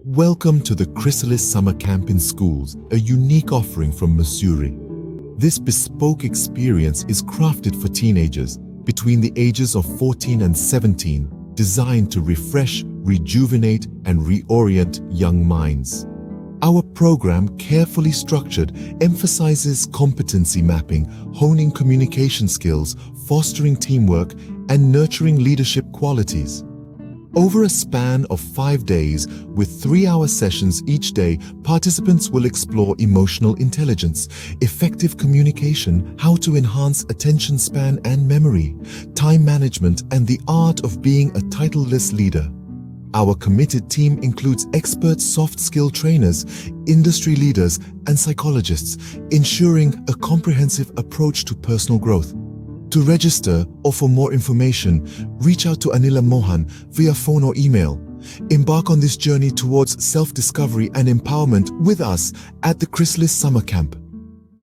Welcome to the Chrysalis Summer Camp in Schools, a unique offering from Missouri. This bespoke experience is crafted for teenagers between the ages of 14 and 17, designed to refresh, rejuvenate, and reorient young minds. Our program, carefully structured, emphasizes competency mapping, honing communication skills, fostering teamwork, and nurturing leadership qualities. Over a span of 5 days, with 3-hour sessions each day, participants will explore emotional intelligence, effective communication, how to enhance attention span and memory, time management, and the art of being a titleless leader. Our committed team includes expert soft skill trainers, industry leaders, and psychologists, ensuring a comprehensive approach to personal growth. To register or for more information, reach out to Anila Mohan via phone or email. Embark on this journey towards self-discovery and empowerment with us at the Chrysalis Summer Camp.